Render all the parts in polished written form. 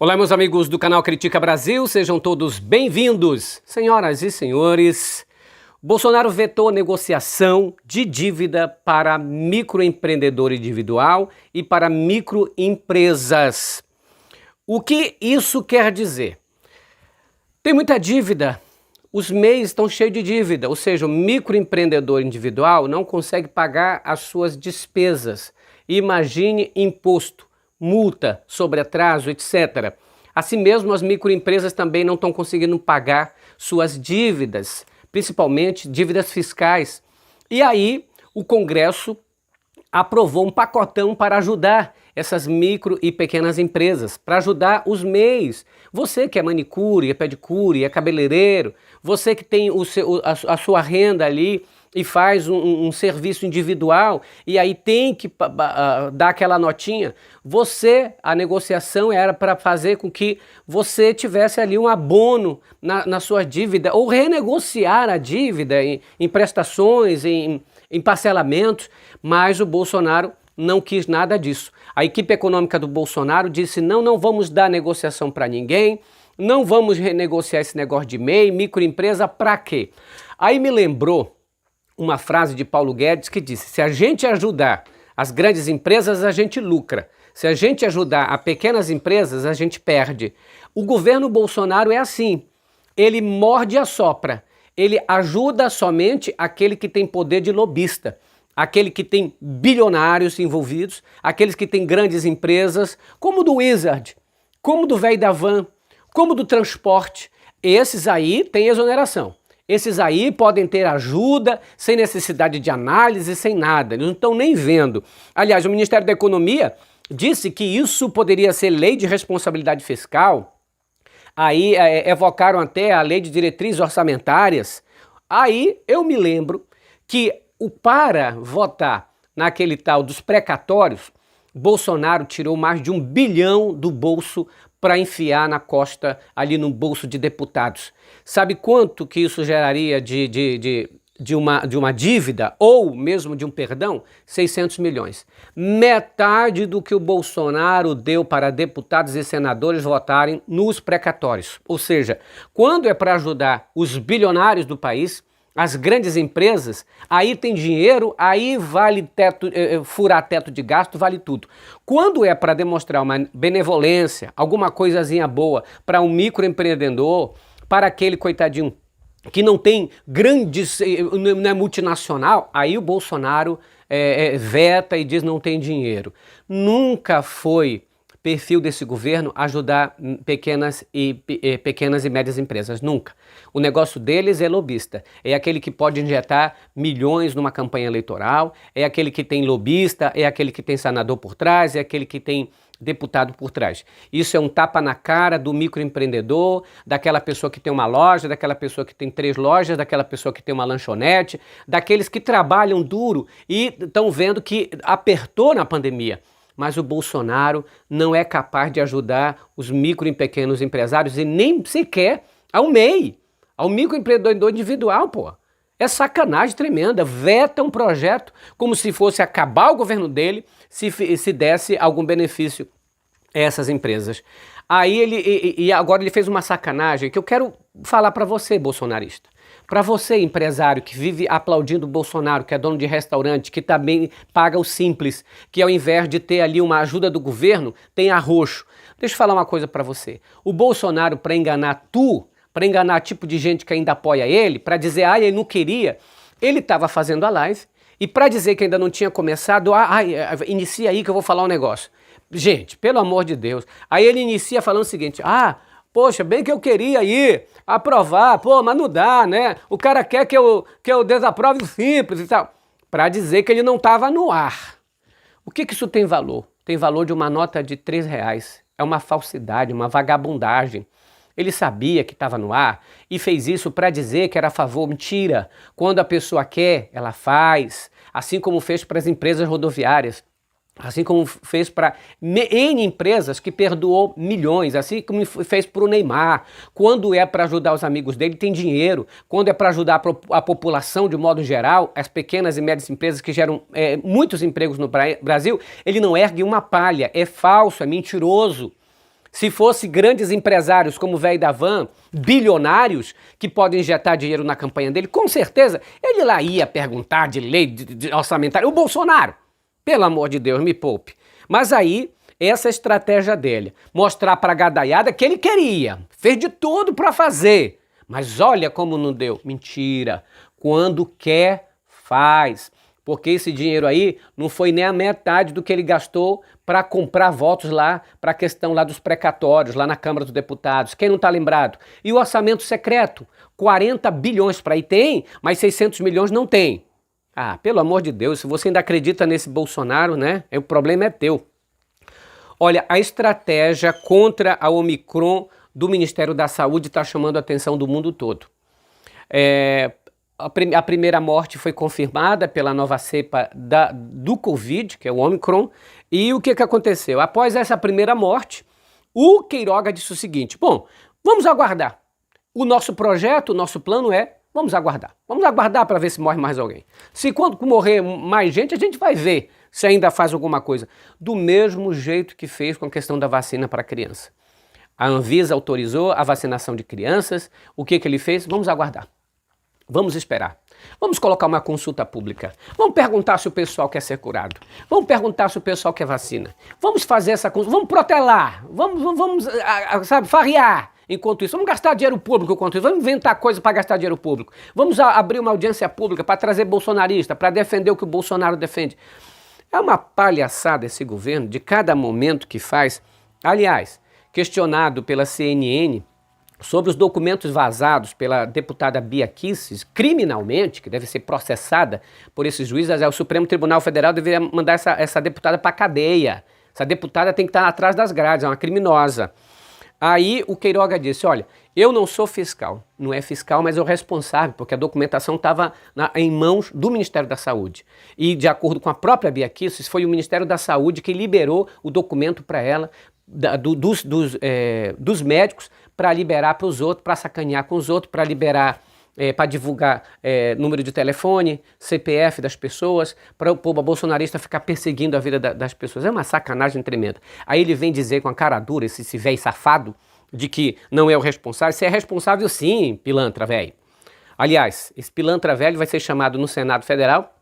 Olá, meus amigos do canal Critica Brasil, sejam todos bem-vindos. Senhoras e senhores, Bolsonaro vetou negociação de dívida para microempreendedor individual e para microempresas. O que isso quer dizer? Tem muita dívida, os MEIs estão cheios de dívida, ou seja, o microempreendedor individual não consegue pagar as suas despesas. Imagine imposto, multa sobre atraso, etc. Assim mesmo, as microempresas também não estão conseguindo pagar suas dívidas, principalmente dívidas fiscais. E aí, o Congresso aprovou um pacotão para ajudar essas micro e pequenas empresas, para ajudar os MEIs. Você que é manicure, é pedicure, é cabeleireiro, você que tem a sua renda ali e faz um serviço individual e aí tem que dar aquela notinha, a negociação era para fazer com que você tivesse ali um abono na sua dívida ou renegociar a dívida em prestações, em parcelamentos, mas o Bolsonaro não quis nada disso. A equipe econômica do Bolsonaro disse não vamos dar negociação para ninguém, não vamos renegociar esse negócio de MEI, microempresa, para quê? Aí me lembrou uma frase de Paulo Guedes que disse: se a gente ajudar as grandes empresas, a gente lucra. Se a gente ajudar as pequenas empresas, a gente perde. O governo Bolsonaro é assim, ele morde e assopra. Ele ajuda somente aquele que tem poder de lobista, aquele que tem bilionários envolvidos, aqueles que têm grandes empresas, como do Wizard, como do velho da van, como do transporte. Esses aí têm exoneração. Esses aí podem ter ajuda sem necessidade de análise, sem nada, eles não estão nem vendo. Aliás, o Ministério da Economia disse que isso poderia ser lei de responsabilidade fiscal, aí evocaram até a lei de diretrizes orçamentárias. Aí eu me lembro que para votar naquele tal dos precatórios, Bolsonaro tirou mais de 1 bilhão do bolso para enfiar na costa, ali no bolso de deputados. Sabe quanto que isso geraria de uma dívida ou mesmo de um perdão? 600 milhões. Metade do que o Bolsonaro deu para deputados e senadores votarem nos precatórios. Ou seja, quando é para ajudar os bilionários do país, as grandes empresas, aí tem dinheiro, aí vale furar teto de gasto, vale tudo. Quando é para demonstrar uma benevolência, alguma coisazinha boa para um microempreendedor, para aquele coitadinho que não tem grandes, não é multinacional, aí o Bolsonaro veta e diz não tem dinheiro. Nunca foi perfil desse governo ajudar pequenas e médias empresas, nunca. O negócio deles é lobista, é aquele que pode injetar milhões numa campanha eleitoral, é aquele que tem lobista, é aquele que tem senador por trás, é aquele que tem deputado por trás. Isso é um tapa na cara do microempreendedor, daquela pessoa que tem uma loja, daquela pessoa que tem 3 lojas, daquela pessoa que tem uma lanchonete, daqueles que trabalham duro e estão vendo que apertou na pandemia. Mas o Bolsonaro não é capaz de ajudar os micro e pequenos empresários e nem sequer ao MEI, ao microempreendedor individual, pô. É sacanagem tremenda, veta um projeto como se fosse acabar o governo dele se desse algum benefício a essas empresas. Aí agora ele fez uma sacanagem que eu quero falar para você, bolsonarista. Para você, empresário que vive aplaudindo o Bolsonaro, que é dono de restaurante, que também paga o simples, que ao invés de ter ali uma ajuda do governo, tem arroxo. Deixa eu falar uma coisa para você. O Bolsonaro, para enganar para enganar tipo de gente que ainda apoia ele, para dizer, ele não queria, ele estava fazendo a live e para dizer que ainda não tinha começado, inicia aí que eu vou falar um negócio. Gente, pelo amor de Deus. Aí ele inicia falando o seguinte, poxa, bem que eu queria ir aprovar, mas não dá, né? O cara quer que eu desaprove o simples e tal. Para dizer que ele não estava no ar. O que isso tem valor? Tem valor de uma nota de R$3. É uma falsidade, uma vagabundagem. Ele sabia que estava no ar e fez isso para dizer que era a favor. Mentira. Quando a pessoa quer, ela faz. Assim como fez para as empresas rodoviárias. Assim como fez para N empresas que perdoou milhões, assim como fez para o Neymar. Quando é para ajudar os amigos dele, tem dinheiro. Quando é para ajudar a população de modo geral, as pequenas e médias empresas que geram muitos empregos no Brasil, ele não ergue uma palha. É falso, é mentiroso. Se fosse grandes empresários como o velho da van, bilionários, que podem injetar dinheiro na campanha dele, com certeza ele lá ia perguntar de lei de orçamentária. O Bolsonaro, pelo amor de Deus, me poupe. Mas aí, essa é a estratégia dele, mostrar para a gadaiada que ele queria, fez de tudo para fazer. Mas olha como não deu. Mentira. Quando quer, faz. Porque esse dinheiro aí não foi nem a metade do que ele gastou para comprar votos lá, para a questão lá dos precatórios, lá na Câmara dos Deputados. Quem não está lembrado? E o orçamento secreto? 40 bilhões para aí tem, mas 600 milhões não tem. Ah, pelo amor de Deus, se você ainda acredita nesse Bolsonaro, né? O problema é teu. Olha, a estratégia contra a Omicron do Ministério da Saúde está chamando a atenção do mundo todo. A primeira morte foi confirmada pela nova cepa do Covid, que é o Omicron. E o que aconteceu? Após essa primeira morte, o Queiroga disse o seguinte: bom, vamos aguardar. O nosso projeto, o nosso plano é, vamos aguardar. Vamos aguardar para ver se morre mais alguém. Se quando morrer mais gente, a gente vai ver se ainda faz alguma coisa. Do mesmo jeito que fez com a questão da vacina para criança. A Anvisa autorizou a vacinação de crianças. O que ele fez? Vamos aguardar. Vamos esperar. Vamos colocar uma consulta pública. Vamos perguntar se o pessoal quer ser curado. Vamos perguntar se o pessoal quer vacina. Vamos fazer essa consulta. Vamos protelar. Vamos sabe, farrear enquanto isso. Vamos gastar dinheiro público enquanto isso. Vamos inventar coisa para gastar dinheiro público. Vamos abrir uma audiência pública para trazer bolsonarista, para defender o que o Bolsonaro defende. É uma palhaçada esse governo de cada momento que faz. Aliás, questionado pela CNN sobre os documentos vazados pela deputada Bia Kicis, criminalmente, que deve ser processada por esses juízes, o Supremo Tribunal Federal deveria mandar essa deputada para a cadeia. Essa deputada tem que estar atrás das grades, é uma criminosa. Aí o Queiroga disse, olha, eu não sou fiscal, não é fiscal, mas eu responsável, porque a documentação estava em mãos do Ministério da Saúde. E de acordo com a própria Bia Kicis, foi o Ministério da Saúde que liberou o documento para ela, dos médicos, para liberar para os outros, para sacanear com os outros, para liberar, para divulgar número de telefone, CPF das pessoas, para o povo bolsonarista ficar perseguindo a vida das pessoas. É uma sacanagem tremenda. Aí ele vem dizer com a cara dura, esse velho safado, de que não é o responsável. Você é responsável sim, pilantra velho. Aliás, esse pilantra velho vai ser chamado no Senado Federal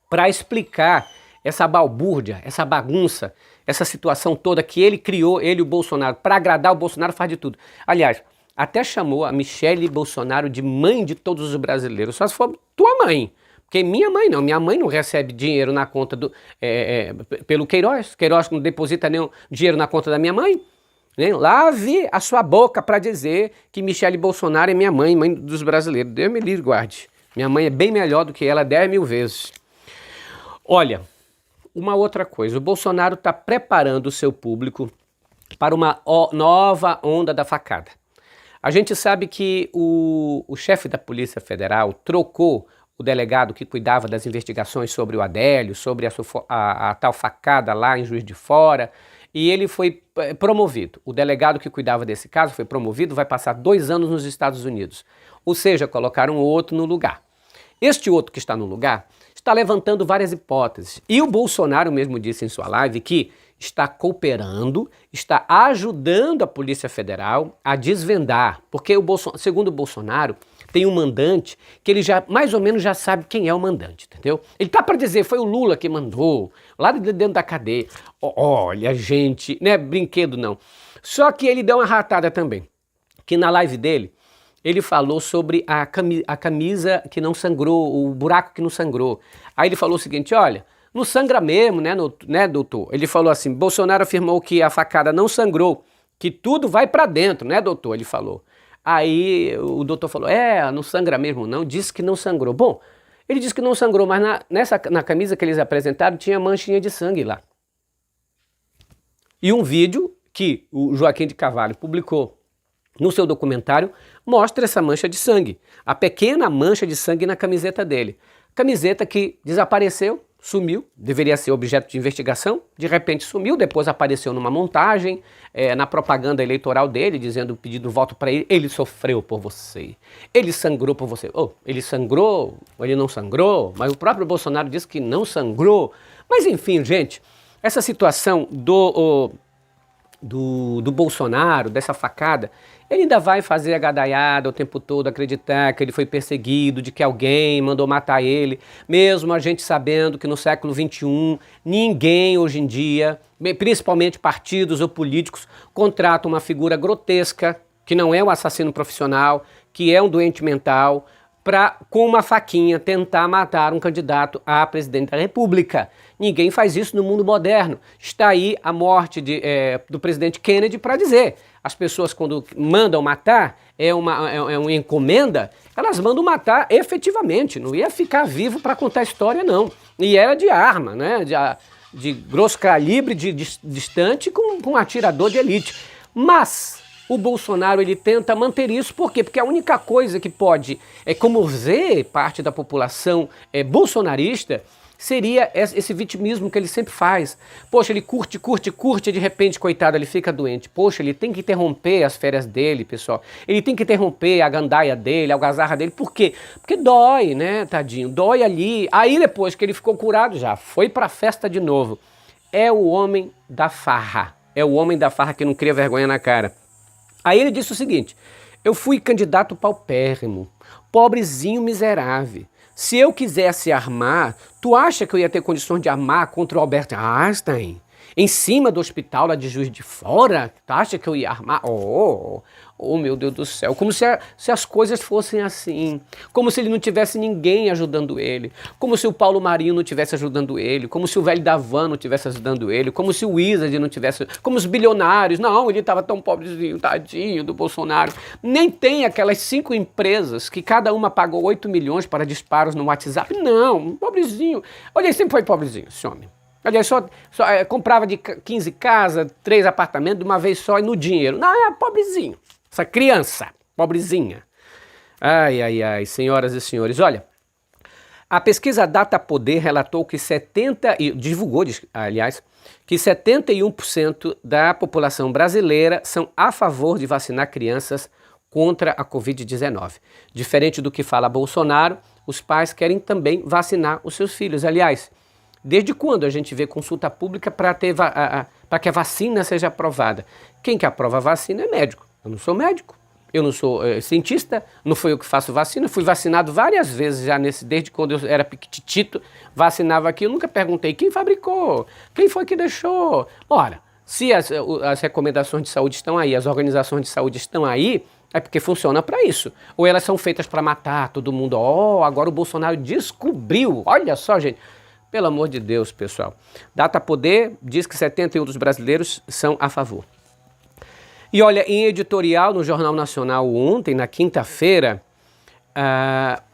para explicar essa balbúrdia, essa bagunça, essa situação toda que ele criou, ele e o Bolsonaro. Para agradar o Bolsonaro faz de tudo. Aliás, até chamou a Michele Bolsonaro de mãe de todos os brasileiros. Só se for tua mãe. Porque minha mãe não recebe dinheiro na conta pelo Queiroz. Queiroz não deposita nenhum dinheiro na conta da minha mãe. Né? Lave a sua boca para dizer que Michele Bolsonaro é minha mãe, mãe dos brasileiros. Deus me livre, guarde. Minha mãe é bem melhor do que ela 10 mil vezes. Olha, uma outra coisa, o Bolsonaro está preparando o seu público para uma nova onda da facada. A gente sabe que o chefe da Polícia Federal trocou o delegado que cuidava das investigações sobre o Adélio, sobre a tal facada lá em Juiz de Fora, e ele foi promovido. O delegado que cuidava desse caso foi promovido, vai passar 2 anos nos Estados Unidos. Ou seja, colocaram outro no lugar. Este outro que está no lugar está levantando várias hipóteses. E o Bolsonaro mesmo disse em sua live que está cooperando, está ajudando a Polícia Federal a desvendar. Porque, segundo o Bolsonaro, tem um mandante que ele já mais ou menos já sabe quem é o mandante, entendeu? Ele tá para dizer, foi o Lula que mandou, lá de dentro da cadeia. Olha, gente, não é brinquedo não. Só que ele deu uma ratada também, que na live dele, ele falou sobre a camisa que não sangrou, o buraco que não sangrou. Aí ele falou o seguinte, olha, não sangra mesmo, né, doutor? Ele falou assim, Bolsonaro afirmou que a facada não sangrou, que tudo vai para dentro, né, doutor? Ele falou. Aí o doutor falou, não sangra mesmo não, disse que não sangrou. Bom, ele disse que não sangrou, mas na camisa que eles apresentaram tinha manchinha de sangue lá. E um vídeo que o Joaquim de Carvalho publicou no seu documentário mostra essa mancha de sangue, a pequena mancha de sangue na camiseta dele. Camiseta que desapareceu, sumiu, deveria ser objeto de investigação, de repente sumiu, depois apareceu numa montagem, na propaganda eleitoral dele, dizendo, pedindo voto para ele, ele sofreu por você, ele sangrou por você. Ele sangrou, ou ele não sangrou, mas o próprio Bolsonaro disse que não sangrou. Mas enfim, gente, essa situação do Bolsonaro, dessa facada, ele ainda vai fazer a gadaiada o tempo todo, acreditar que ele foi perseguido, de que alguém mandou matar ele, mesmo a gente sabendo que no século XXI ninguém hoje em dia, principalmente partidos ou políticos, contratam uma figura grotesca, que não é um assassino profissional, que é um doente mental, para, com uma faquinha, tentar matar um candidato a presidente da República. Ninguém faz isso no mundo moderno. Está aí a morte do presidente Kennedy para dizer. As pessoas, quando mandam matar, é uma encomenda, elas mandam matar efetivamente. Não ia ficar vivo para contar a história, não. E era de arma, né? De grosso calibre, distante, com um atirador de elite. Mas o Bolsonaro, ele tenta manter isso, por quê? Porque a única coisa que pode comover parte da população bolsonarista seria esse vitimismo que ele sempre faz. Poxa, ele curte, e de repente, coitado, ele fica doente. Poxa, ele tem que interromper as férias dele, pessoal. Ele tem que interromper a gandaia dele, a algazarra dele. Por quê? Porque dói, né, tadinho? Dói ali. Aí depois que ele ficou curado já, foi pra festa de novo. É o homem da farra. É o homem da farra que não cria vergonha na cara. Aí ele disse o seguinte: eu fui candidato paupérrimo, pobrezinho miserável. Se eu quisesse armar, tu acha que eu ia ter condições de armar contra o Albert Einstein? Em cima do hospital lá de Juiz de Fora? Tu acha que eu ia armar? Oh, meu Deus do céu. Como se as coisas fossem assim. Como se ele não tivesse ninguém ajudando ele. Como se o Paulo Marinho não tivesse ajudando ele. Como se o velho da van não tivesse ajudando ele. Como se o Wizard não tivesse... Como os bilionários. Não, ele estava tão pobrezinho, tadinho do Bolsonaro. Nem tem aquelas 5 empresas que cada uma pagou 8 milhões para disparos no WhatsApp. Não, pobrezinho. Olha, ele sempre foi pobrezinho, esse homem. Aliás, só comprava de 15 casas, 3 apartamentos de uma vez só e no dinheiro. Não, é pobrezinho. Essa criança, pobrezinha. Ai, senhoras e senhores, olha, a pesquisa Datapoder relatou que divulgou, aliás, que 71% da população brasileira são a favor de vacinar crianças contra a Covid-19. Diferente do que fala Bolsonaro, os pais querem também vacinar os seus filhos. Aliás, desde quando a gente vê consulta pública para que a vacina seja aprovada? Quem que aprova a vacina é médico. Eu não sou médico, eu não sou cientista, não fui eu que faço vacina, fui vacinado várias vezes já desde quando eu era piquitito, vacinava aqui, eu nunca perguntei quem fabricou, quem foi que deixou. Ora, se as recomendações de saúde estão aí, as organizações de saúde estão aí, é porque funciona para isso. Ou elas são feitas para matar todo mundo. Agora o Bolsonaro descobriu, olha só, gente. Pelo amor de Deus, pessoal. Datapoder diz que 71% dos brasileiros são a favor. E olha, em editorial no Jornal Nacional ontem, na quinta-feira,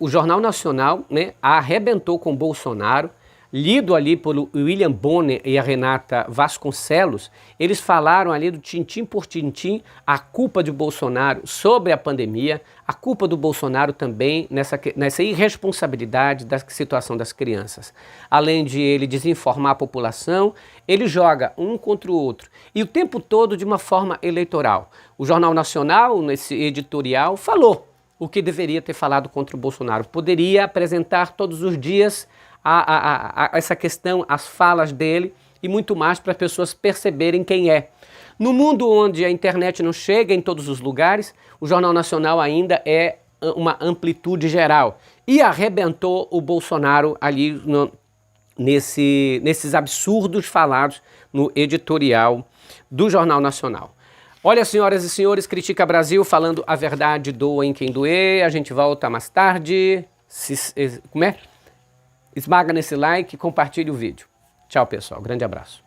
o Jornal Nacional, né, arrebentou com Bolsonaro, lido ali pelo William Bonner e a Renata Vasconcelos. Eles falaram ali do tintim por tintim a culpa de Bolsonaro sobre a pandemia, a culpa do Bolsonaro também nessa irresponsabilidade da situação das crianças. Além de ele desinformar a população, ele joga um contra o outro e o tempo todo de uma forma eleitoral. O Jornal Nacional, nesse editorial, falou o que deveria ter falado contra o Bolsonaro. Poderia apresentar todos os dias essa questão, as falas dele e muito mais para as pessoas perceberem quem é. No mundo onde a internet não chega em todos os lugares, o Jornal Nacional ainda é uma amplitude geral. E arrebentou o Bolsonaro ali nesses absurdos falados no editorial do Jornal Nacional. Olha, senhoras e senhores, Critica Brasil falando a verdade, doa em quem doer. A gente volta mais tarde. Como é? Esmaga nesse like e compartilhe o vídeo. Tchau, pessoal. Grande abraço.